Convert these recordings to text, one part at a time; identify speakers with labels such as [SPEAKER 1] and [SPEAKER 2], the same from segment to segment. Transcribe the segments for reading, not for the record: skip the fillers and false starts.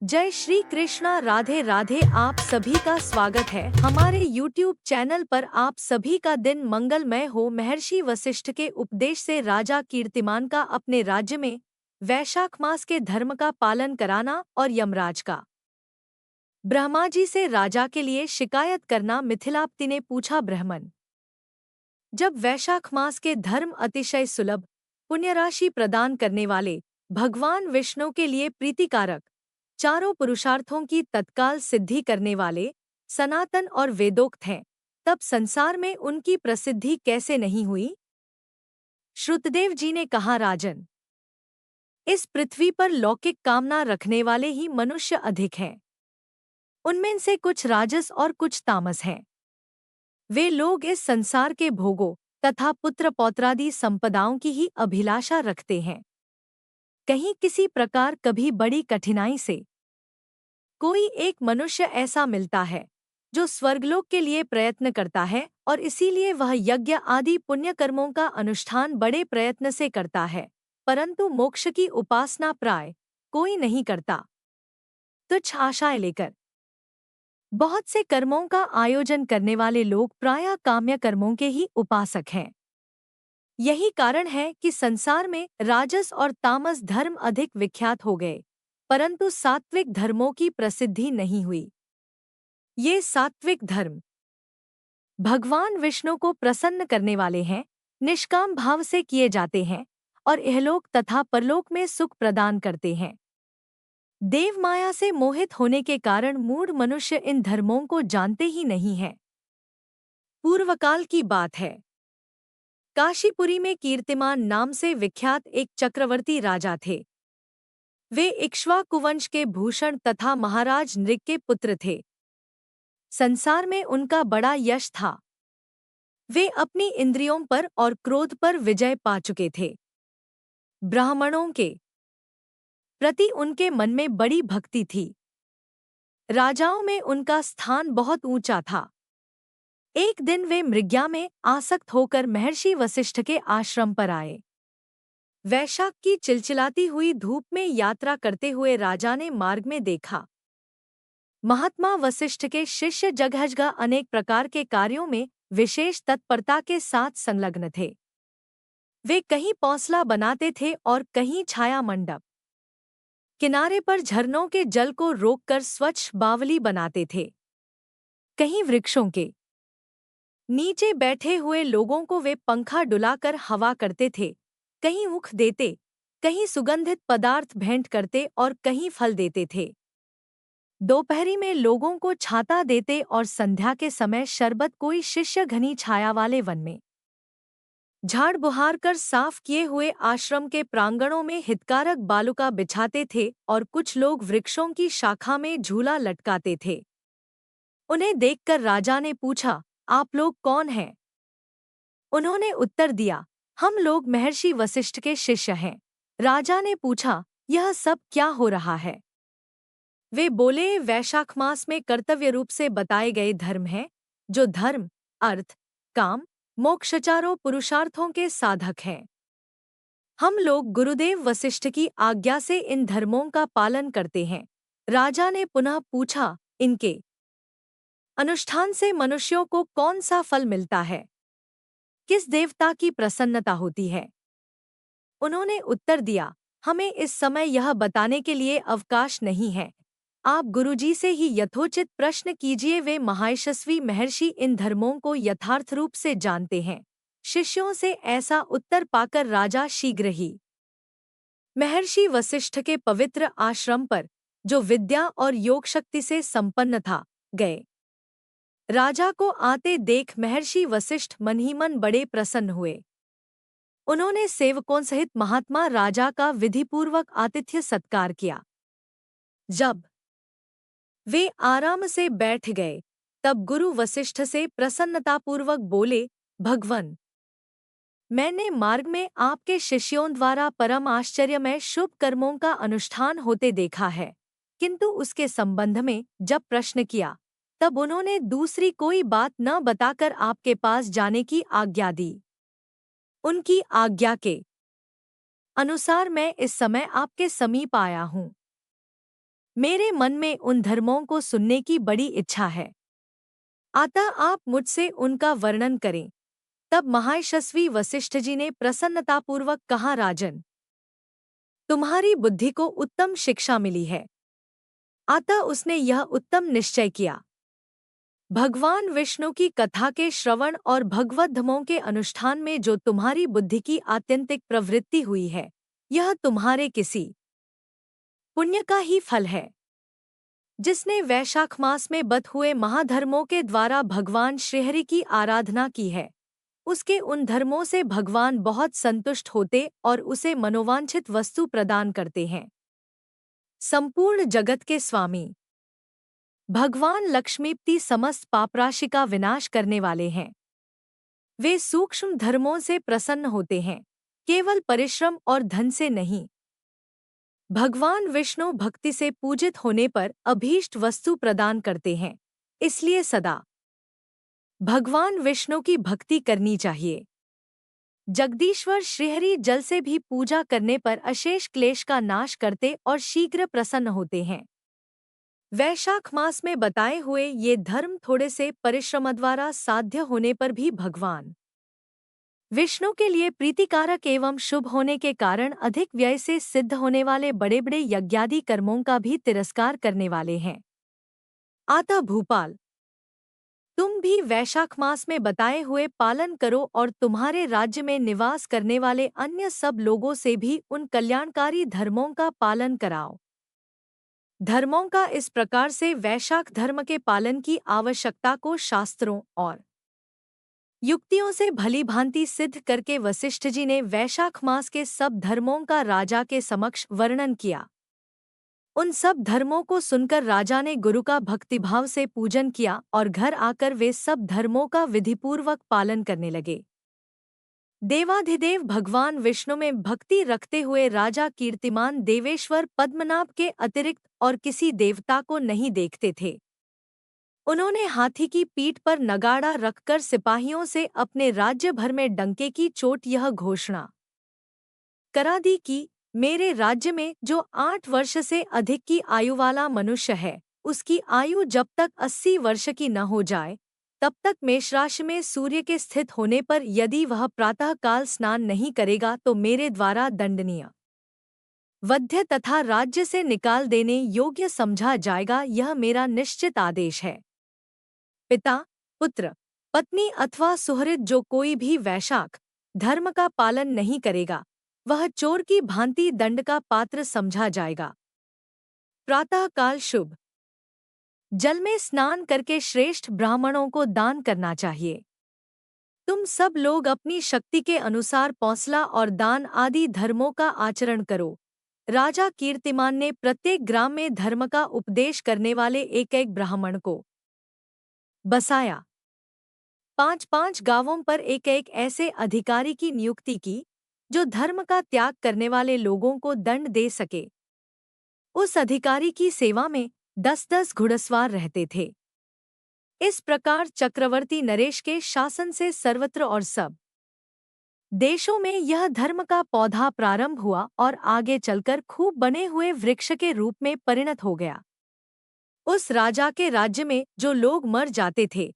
[SPEAKER 1] जय श्री कृष्णा। राधे राधे। आप सभी का स्वागत है हमारे YouTube चैनल पर। आप सभी का दिन मंगलमय हो। महर्षि वशिष्ठ के उपदेश से राजा कीर्तिमान का अपने राज्य में वैशाख मास के धर्म का पालन कराना और यमराज का ब्रह्मा जी से राजा के लिए शिकायत करना। मिथिलाप्ति ने पूछा, ब्राह्मण, जब वैशाख मास के धर्म अतिशय सुलभ पुण्यराशि प्रदान करने वाले भगवान विष्णु के लिए प्रीतिकारक, चारों पुरुषार्थों की तत्काल सिद्धि करने वाले, सनातन और वेदोक्त हैं, तब संसार में उनकी प्रसिद्धि कैसे नहीं हुई? श्रुतदेव जी ने कहा, राजन, इस पृथ्वी पर लौकिक कामना रखने वाले ही मनुष्य अधिक हैं। उनमें से कुछ राजस और कुछ तामस हैं। वे लोग इस संसार के भोगों तथा पुत्र पौत्रादि संपदाओं की ही अभिलाषा रखते हैं। कहीं किसी प्रकार कभी बड़ी कठिनाई से कोई एक मनुष्य ऐसा मिलता है जो स्वर्गलोक के लिए प्रयत्न करता है, और इसीलिए वह यज्ञ आदि पुण्य कर्मों का अनुष्ठान बड़े प्रयत्न से करता है, परंतु मोक्ष की उपासना प्राय कोई नहीं करता। तुच्छ आशाएं लेकर बहुत से कर्मों का आयोजन करने वाले लोग प्रायः काम्य कर्मों के ही उपासक हैं। यही कारण है कि संसार में राजस और तामस धर्म अधिक विख्यात हो गए, परंतु सात्विक धर्मों की प्रसिद्धि नहीं हुई। ये सात्विक धर्म भगवान विष्णु को प्रसन्न करने वाले हैं, निष्काम भाव से किए जाते हैं और इहलोक तथा परलोक में सुख प्रदान करते हैं। देव माया से मोहित होने के कारण मूढ़ मनुष्य इन धर्मों को जानते ही नहीं हैं। पूर्वकाल की बात है। काशीपुरी में कीर्तिमान नाम से विख्यात एक चक्रवर्ती राजा थे। वे इक्ष्वाकु वंश के भूषण तथा महाराज नृग के पुत्र थे। संसार में उनका बड़ा यश था। वे अपनी इंद्रियों पर और क्रोध पर विजय पा चुके थे। ब्राह्मणों के प्रति उनके मन में बड़ी भक्ति थी। राजाओं में उनका स्थान बहुत ऊंचा था। एक दिन वे मृग्या में आसक्त होकर महर्षि वशिष्ठ के आश्रम पर आए। वैशाख की चिलचिलाती हुई धूप में यात्रा करते हुए राजा ने मार्ग में देखा, महात्मा वशिष्ठ के शिष्य जगह अनेक प्रकार के कार्यों में विशेष तत्परता के साथ संलग्न थे। वे कहीं पौंसला बनाते थे और कहीं छाया मंडप किनारे पर झरनों के जल को रोककर स्वच्छ बावली बनाते थे। कहीं वृक्षों के नीचे बैठे हुए लोगों को वे पंखा डुलाकर हवा करते थे, कहीं ऊख देते, कहीं सुगंधित पदार्थ भेंट करते और कहीं फल देते थे। दोपहरी में लोगों को छाता देते और संध्या के समय शरबत कोई शिष्य घनी छाया वाले वन में झाड़ बुहार कर साफ किए हुए आश्रम के प्रांगणों में हितकारक बालुका बिछाते थे और कुछ लोग वृक्षों की शाखा में झूला लटकाते थे। उन्हें देखकर राजा ने पूछा, आप लोग कौन हैं? उन्होंने उत्तर दिया, हम लोग महर्षि वशिष्ठ के शिष्य हैं। राजा ने पूछा, यह सब क्या हो रहा है? वे बोले, वैशाख मास में कर्तव्य रूप से बताए गए धर्म हैं, जो धर्म, अर्थ, काम, मोक्ष चारों पुरुषार्थों के साधक हैं। हम लोग गुरुदेव वशिष्ठ की आज्ञा से इन धर्मों का पालन करते हैं। राजा ने पुनः पूछा, इनके अनुष्ठान से मनुष्यों को कौन सा फल मिलता है? किस देवता की प्रसन्नता होती है? उन्होंने उत्तर दिया, हमें इस समय यह बताने के लिए अवकाश नहीं है। आप गुरुजी से ही यथोचित प्रश्न कीजिए। वे महायशस्वी महर्षि इन धर्मों को यथार्थ रूप से जानते हैं। शिष्यों से ऐसा उत्तर पाकर राजा शीघ्र ही महर्षि वशिष्ठ के पवित्र आश्रम पर, जो विद्या और योग शक्ति से संपन्न था, गए। राजा को आते देख महर्षि वशिष्ठ मन ही मन बड़े प्रसन्न हुए। उन्होंने सेवकों सहित महात्मा राजा का विधिपूर्वक आतिथ्य सत्कार किया। जब वे आराम से बैठ गए, तब गुरु वशिष्ठ से प्रसन्नतापूर्वक बोले, भगवन, मैंने मार्ग में आपके शिष्यों द्वारा परम आश्चर्यमय शुभ कर्मों का अनुष्ठान होते देखा है, किंतु उसके संबंध में जब प्रश्न किया, तब उन्होंने दूसरी कोई बात न बताकर आपके पास जाने की आज्ञा दी। उनकी आज्ञा के अनुसार मैं इस समय आपके समीप आया हूँ। मेरे मन में उन धर्मों को सुनने की बड़ी इच्छा है। अतः आप मुझसे उनका वर्णन करें। तब महायशस्वी वशिष्ठ जी ने प्रसन्नतापूर्वक कहा, राजन, तुम्हारी बुद्धि को उत्तम शिक्षा मिली है। अतः उसने यह उत्तम निश्चय किया, भगवान विष्णु की कथा के श्रवण और भगवत धर्मों के अनुष्ठान में जो तुम्हारी बुद्धि की आत्यंतिक प्रवृत्ति हुई है, यह तुम्हारे किसी पुण्य का ही फल है। जिसने वैशाख मास में बत हुए महाधर्मों के द्वारा भगवान श्रीहरि की आराधना की है, उसके उन धर्मों से भगवान बहुत संतुष्ट होते और उसे मनोवांछित वस्तु प्रदान करते हैं। संपूर्ण जगत के स्वामी भगवान लक्ष्मीपति समस्त पापराशि का विनाश करने वाले हैं। वे सूक्ष्म धर्मों से प्रसन्न होते हैं, केवल परिश्रम और धन से नहीं। भगवान विष्णु भक्ति से पूजित होने पर अभीष्ट वस्तु प्रदान करते हैं, इसलिए सदा भगवान विष्णु की भक्ति करनी चाहिए। जगदीश्वर श्रीहरि जल से भी पूजा करने पर अशेष क्लेश का नाश करते और शीघ्र प्रसन्न होते हैं। वैशाख मास में बताए हुए ये धर्म थोड़े से परिश्रम द्वारा साध्य होने पर भी भगवान विष्णु के लिए प्रीतिकारक एवं शुभ होने के कारण अधिक व्यय से सिद्ध होने वाले बड़े बड़े यज्ञादि कर्मों का भी तिरस्कार करने वाले हैं। अतः भूपाल, तुम भी वैशाख मास में बताए हुए पालन करो और तुम्हारे राज्य में निवास करने वाले अन्य सब लोगों से भी उन कल्याणकारी धर्मों का पालन कराओ। धर्मों का इस प्रकार से वैशाख धर्म के पालन की आवश्यकता को शास्त्रों और युक्तियों से भली भांति सिद्ध करके वशिष्ठ जी ने वैशाख मास के सब धर्मों का राजा के समक्ष वर्णन किया। उन सब धर्मों को सुनकर राजा ने गुरु का भक्तिभाव से पूजन किया और घर आकर वे सब धर्मों का विधिपूर्वक पालन करने लगे। देवाधिदेव भगवान विष्णु में भक्ति रखते हुए राजा कीर्तिमान देवेश्वर पद्मनाभ के अतिरिक्त और किसी देवता को नहीं देखते थे। उन्होंने हाथी की पीठ पर नगाड़ा रखकर सिपाहियों से अपने राज्य भर में डंके की चोट यह घोषणा करा दी कि मेरे राज्य में जो 8 वर्ष से अधिक की आयु वाला मनुष्य है, उसकी आयु जब तक 80 वर्ष की न हो जाए, तब तक मेष राशि में सूर्य के स्थित होने पर यदि वह प्रातःकाल स्नान नहीं करेगा तो मेरे द्वारा दंडनीय, वध्य तथा राज्य से निकाल देने योग्य समझा जाएगा। यह मेरा निश्चित आदेश है। पिता, पुत्र, पत्नी अथवा सुहृद जो कोई भी वैशाख धर्म का पालन नहीं करेगा, वह चोर की भांति दंड का पात्र समझा जाएगा। प्रातःकाल शुभ जल में स्नान करके श्रेष्ठ ब्राह्मणों को दान करना चाहिए। तुम सब लोग अपनी शक्ति के अनुसार पौंसला और दान आदि धर्मों का आचरण करो। राजा कीर्तिमान ने प्रत्येक ग्राम में धर्म का उपदेश करने वाले एक एक ब्राह्मण को बसाया। 5-5 गांवों पर एक एक ऐसे अधिकारी की नियुक्ति की जो धर्म का त्याग करने वाले लोगों को दंड दे सके। उस अधिकारी की सेवा में 10-10 घुड़सवार रहते थे। इस प्रकार चक्रवर्ती नरेश के शासन से सर्वत्र और सब देशों में यह धर्म का पौधा प्रारंभ हुआ और आगे चलकर खूब बने हुए वृक्ष के रूप में परिणत हो गया। उस राजा के राज्य में जो लोग मर जाते थे,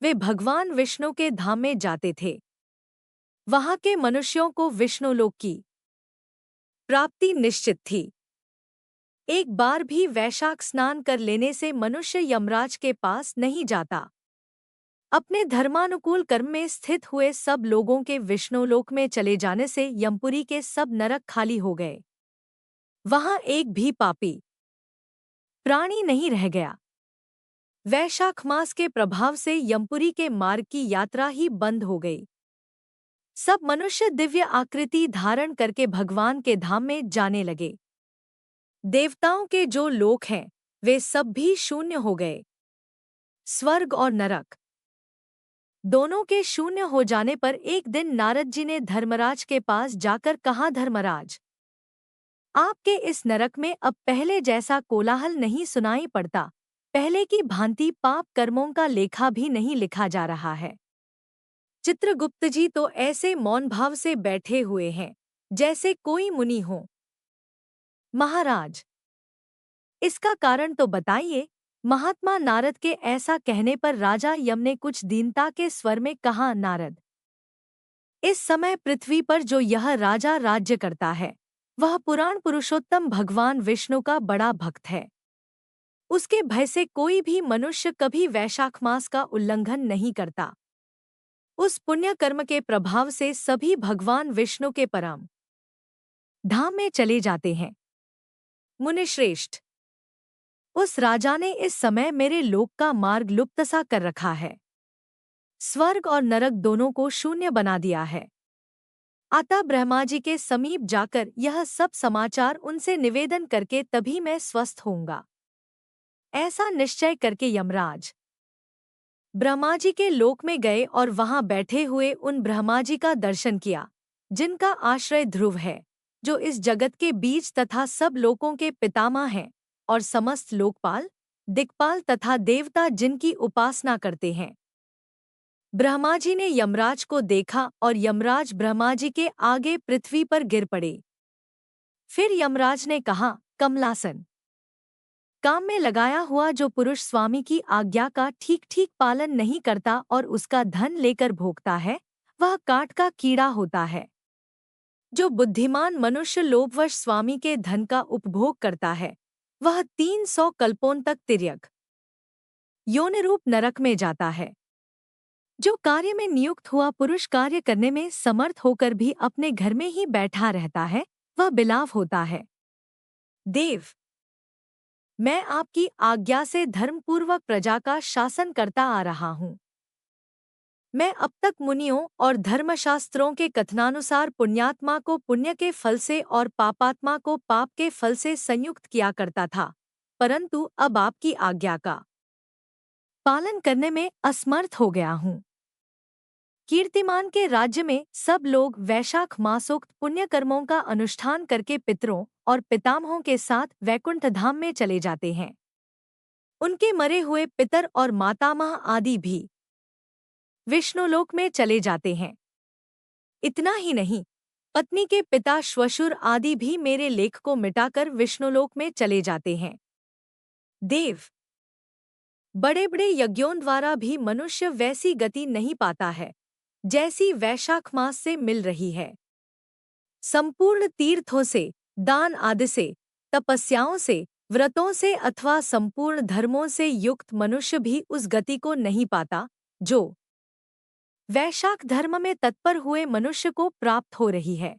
[SPEAKER 1] वे भगवान विष्णु के धाम में जाते थे। वहां के मनुष्यों को विष्णुलोक की प्राप्ति निश्चित थी। एक बार भी वैशाख स्नान कर लेने से मनुष्य यमराज के पास नहीं जाता। अपने धर्मानुकूल कर्म में स्थित हुए सब लोगों के विष्णुलोक में चले जाने से यमपुरी के सब नरक खाली हो गए। वहां एक भी पापी प्राणी नहीं रह गया। वैशाख मास के प्रभाव से यमपुरी के मार्ग की यात्रा ही बंद हो गई। सब मनुष्य दिव्य आकृति धारण करके भगवान के धाम में जाने लगे। देवताओं के जो लोक हैं, वे सब भी शून्य हो गए। स्वर्ग और नरक दोनों के शून्य हो जाने पर एक दिन नारद जी ने धर्मराज के पास जाकर कहा, धर्मराज, आपके इस नरक में अब पहले जैसा कोलाहल नहीं सुनाई पड़ता। पहले की भांति पाप कर्मों का लेखा भी नहीं लिखा जा रहा है। चित्रगुप्त जी तो ऐसे मौन भाव से बैठे हुए हैं जैसे कोई मुनि हो। महाराज, इसका कारण तो बताइए। महात्मा नारद के ऐसा कहने पर राजा यम ने कुछ दीनता के स्वर में कहा, नारद, इस समय पृथ्वी पर जो यह राजा राज्य करता है वह पुराण पुरुषोत्तम भगवान विष्णु का बड़ा भक्त है। उसके भय से कोई भी मनुष्य कभी वैशाख मास का उल्लंघन नहीं करता। उस पुण्य कर्म के प्रभाव से सभी भगवान विष्णु के परम धाम में चले जाते हैं। मुनिश्रेष्ठ, उस राजा ने इस समय मेरे लोक का मार्ग लुप्तसा कर रखा है। स्वर्ग और नरक दोनों को शून्य बना दिया है। अतः ब्रह्मा जी के समीप जाकर यह सब समाचार उनसे निवेदन करके तभी मैं स्वस्थ होऊंगा। ऐसा निश्चय करके यमराज ब्रह्मा जी के लोक में गए और वहां बैठे हुए उन ब्रह्मा जी का दर्शन किया जिनका आश्रय ध्रुव है, जो इस जगत के बीज तथा सब लोकों के पितामह हैं, और समस्त लोकपाल, दिक्पाल तथा देवता जिनकी उपासना करते हैं। ब्रह्मा जी ने यमराज को देखा और यमराज ब्रह्मा जी के आगे पृथ्वी पर गिर पड़े। फिर यमराज ने कहा, कमलासन, काम में लगाया हुआ जो पुरुष स्वामी की आज्ञा का ठीक ठीक पालन नहीं करता और उसका धन लेकर भोगता है, वह काट का कीड़ा होता है। जो बुद्धिमान मनुष्य लोभवश स्वामी के धन का उपभोग करता है, वह 300 कल्पों तक तिर्यक योनिरूप नरक में जाता है। जो कार्य में नियुक्त हुआ पुरुष कार्य करने में समर्थ होकर भी अपने घर में ही बैठा रहता है, वह बिलाव होता है। देव, मैं आपकी आज्ञा से धर्मपूर्वक प्रजा का शासन करता आ रहा हूँ। मैं अब तक मुनियों और धर्मशास्त्रों के कथनानुसार पुण्यात्मा को पुण्य के फल से और पापात्मा को पाप के फल से संयुक्त किया करता था, परंतु अब आपकी आज्ञा का पालन करने में असमर्थ हो गया हूँ। कीर्तिमान के राज्य में सब लोग वैशाख मासोक्त पुण्य कर्मों का अनुष्ठान करके पितरों और पितामहों के साथ वैकुंठ धाम में चले जाते हैं। उनके मरे हुए पितर और मातामह आदि भी विष्णुलोक में चले जाते हैं। इतना ही नहीं, पत्नी के पिता श्वशुर आदि भी मेरे लेख को मिटाकर विष्णुलोक में चले जाते हैं। देव, बड़े बड़े यज्ञों द्वारा भी मनुष्य वैसी गति नहीं पाता है जैसी वैशाख मास से मिल रही है। संपूर्ण तीर्थों से, दान आदि से, तपस्याओं से, व्रतों से अथवा संपूर्ण धर्मों से युक्त मनुष्य भी उस गति को नहीं पाता जो वैशाख धर्म में तत्पर हुए मनुष्य को प्राप्त हो रही है।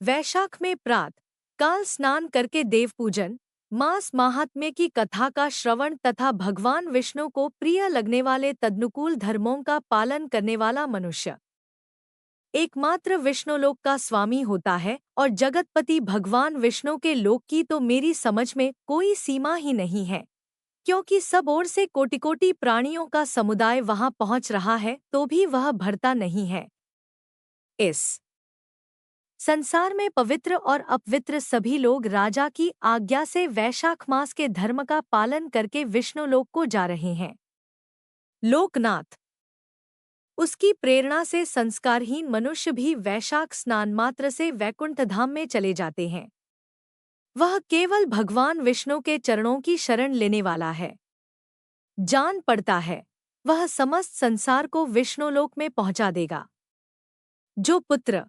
[SPEAKER 1] वैशाख में प्रात काल स्नान करके देव पूजन, मास महात्म्य की कथा का श्रवण तथा भगवान विष्णु को प्रिय लगने वाले तदनुकूल धर्मों का पालन करने वाला मनुष्य एकमात्र विष्णुलोक का स्वामी होता है। और जगतपति भगवान विष्णु के लोक की तो मेरी समझ में कोई सीमा ही नहीं है, क्योंकि सब ओर से कोटि-कोटि प्राणियों का समुदाय वहां पहुंच रहा है तो भी वह भरता नहीं है। इस संसार में पवित्र और अपवित्र सभी लोग राजा की आज्ञा से वैशाख मास के धर्म का पालन करके विष्णुलोक को जा रहे हैं। लोकनाथ, उसकी प्रेरणा से संस्कारहीन मनुष्य भी वैशाख स्नान मात्र से वैकुंठ धाम में चले जाते हैं। वह केवल भगवान विष्णु के चरणों की शरण लेने वाला है। जान पड़ता है वह समस्त संसार को विष्णुलोक में पहुंचा देगा। जो पुत्र,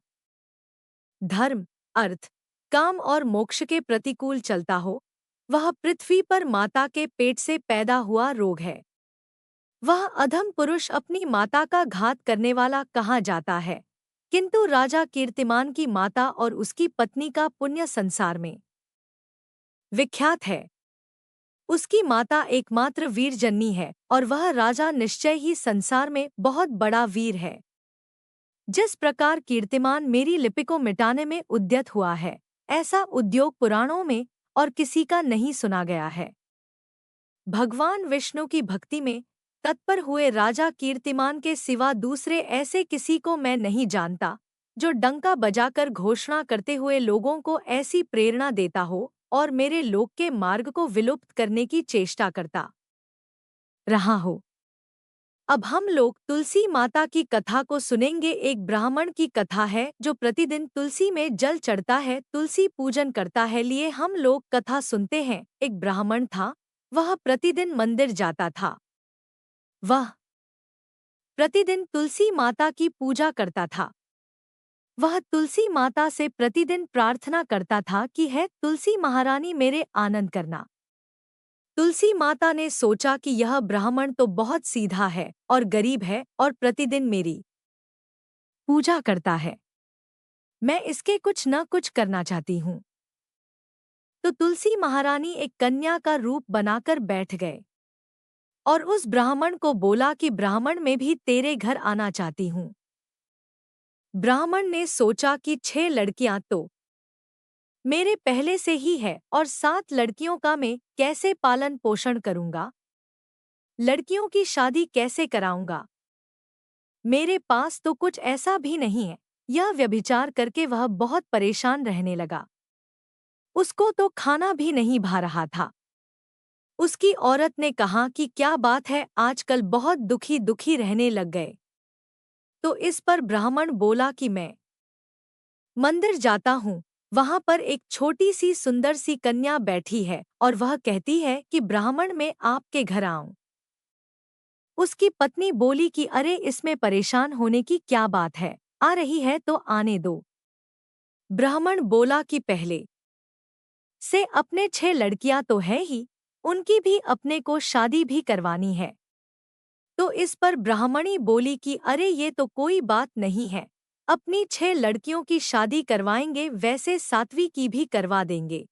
[SPEAKER 1] धर्म, अर्थ, काम और मोक्ष के प्रतिकूल चलता हो, वह पृथ्वी पर माता के पेट से पैदा हुआ रोग है। वह अधम पुरुष अपनी माता का घात करने वाला कहा जाता है, किंतु राजा कीर्तिमान की माता और उसकी पत्नी का पुण्य संसार में विख्यात है। उसकी माता एकमात्र वीरजननी है और वह राजा निश्चय ही संसार में बहुत बड़ा वीर है। जिस प्रकार कीर्तिमान मेरी लिपि को मिटाने में उद्यत हुआ है, ऐसा उद्योग पुराणों में और किसी का नहीं सुना गया है। भगवान विष्णु की भक्ति में तत्पर हुए राजा कीर्तिमान के सिवा दूसरे ऐसे किसी को मैं नहीं जानता जो डंका बजाकर घोषणा करते हुए लोगों को ऐसी प्रेरणा देता हो और मेरे लोक के मार्ग को विलुप्त करने की चेष्टा करता रहा हो। अब हम लोग तुलसी माता की कथा को सुनेंगे। एक ब्राह्मण की कथा है जो प्रतिदिन तुलसी में जल चढ़ता है, तुलसी पूजन करता है। लिए हम लोग कथा सुनते हैं। एक ब्राह्मण था, वह प्रतिदिन मंदिर जाता था। वह प्रतिदिन तुलसी माता की पूजा करता था। वह तुलसी माता से प्रतिदिन प्रार्थना करता था कि है तुलसी महारानी मेरे आनंद करना। तुलसी माता ने सोचा कि यह ब्राह्मण तो बहुत सीधा है और गरीब है और प्रतिदिन मेरी पूजा करता है। मैं इसके कुछ न कुछ करना चाहती हूँ। तो तुलसी महारानी एक कन्या का रूप बनाकर बैठ गए और उस ब्राह्मण को बोला कि ब्राह्मण मैं भी तेरे घर आना चाहती हूँ। ब्राह्मण ने सोचा कि 6 लड़कियां तो मेरे पहले से ही है और 7 लड़कियों का मैं कैसे पालन पोषण करूंगा? लड़कियों की शादी कैसे कराऊंगा? मेरे पास तो कुछ ऐसा भी नहीं है। यह व्यभिचार करके वह बहुत परेशान रहने लगा। उसको तो खाना भी नहीं भा रहा था। उसकी औरत ने कहा कि क्या बात है, आजकल बहुत दुखी दुखी रहने लग गए। तो इस पर ब्राह्मण बोला कि मैं मंदिर जाता हूँ, वहां पर एक छोटी सी सुंदर सी कन्या बैठी है और वह कहती है कि ब्राह्मण मैं आपके घर आऊं। उसकी पत्नी बोली कि अरे इसमें परेशान होने की क्या बात है, आ रही है तो आने दो। ब्राह्मण बोला कि पहले से अपने 6 लड़कियां तो है ही, उनकी भी अपने को शादी भी करवानी है। तो इस पर ब्राह्मणी बोली कि अरे ये तो कोई बात नहीं है, अपनी 6 लड़कियों की शादी करवाएंगे, वैसे 7वीं की भी करवा देंगे।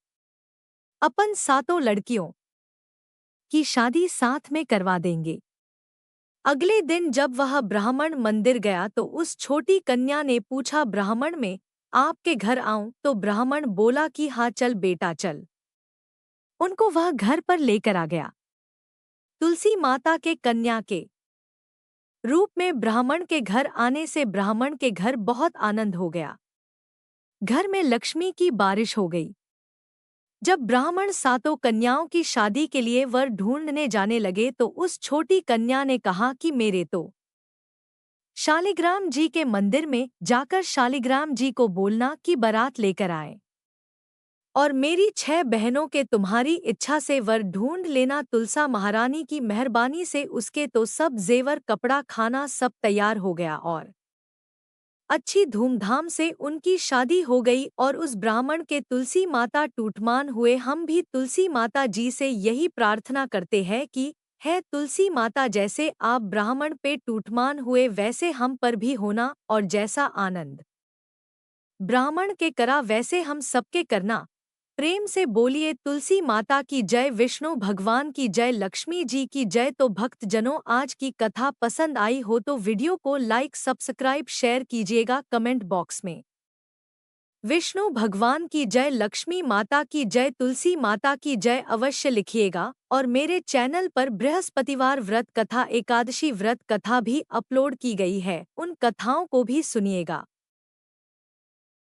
[SPEAKER 1] अपन 7 लड़कियों की शादी साथ में करवा देंगे। अगले दिन जब वह ब्राह्मण मंदिर गया तो उस छोटी कन्या ने पूछा ब्राह्मण मैं आपके घर आऊं? तो ब्राह्मण बोला कि हाँ चल बेटा चल। उनको वह घर पर लेकर आ गया। तुलसी माता के कन्या के रूप में ब्राह्मण के घर आने से ब्राह्मण के घर बहुत आनंद हो गया। घर में लक्ष्मी की बारिश हो गई। जब ब्राह्मण 7 कन्याओं की शादी के लिए वर ढूंढने जाने लगे तो उस छोटी कन्या ने कहा कि मेरे तो शालिग्राम जी के मंदिर में जाकर शालिग्राम जी को बोलना कि बारात लेकर आए और मेरी 6 बहनों के तुम्हारी इच्छा से वर ढूंढ लेना। तुलसा महारानी की मेहरबानी से उसके तो सब जेवर कपड़ा खाना सब तैयार हो गया और अच्छी धूमधाम से उनकी शादी हो गई और उस ब्राह्मण के तुलसी माता टूटमान हुए। हम भी तुलसी माता जी से यही प्रार्थना करते हैं कि है तुलसी माता जैसे आप ब्राह्मण पे टूटमान हुए वैसे हम पर भी होना और जैसा आनंद ब्राह्मण के करा वैसे हम सबके करना। प्रेम से बोलिए तुलसी माता की जय, विष्णु भगवान की जय, लक्ष्मी जी की जय। तो भक्तजनों आज की कथा पसंद आई हो तो वीडियो को लाइक सब्सक्राइब शेयर कीजिएगा। कमेंट बॉक्स में विष्णु भगवान की जय, लक्ष्मी माता की जय, तुलसी माता की जय अवश्य लिखिएगा। और मेरे चैनल पर बृहस्पतिवार व्रत कथा, एकादशी व्रत कथा भी अपलोड की गई है, उन कथाओं को भी सुनिएगा।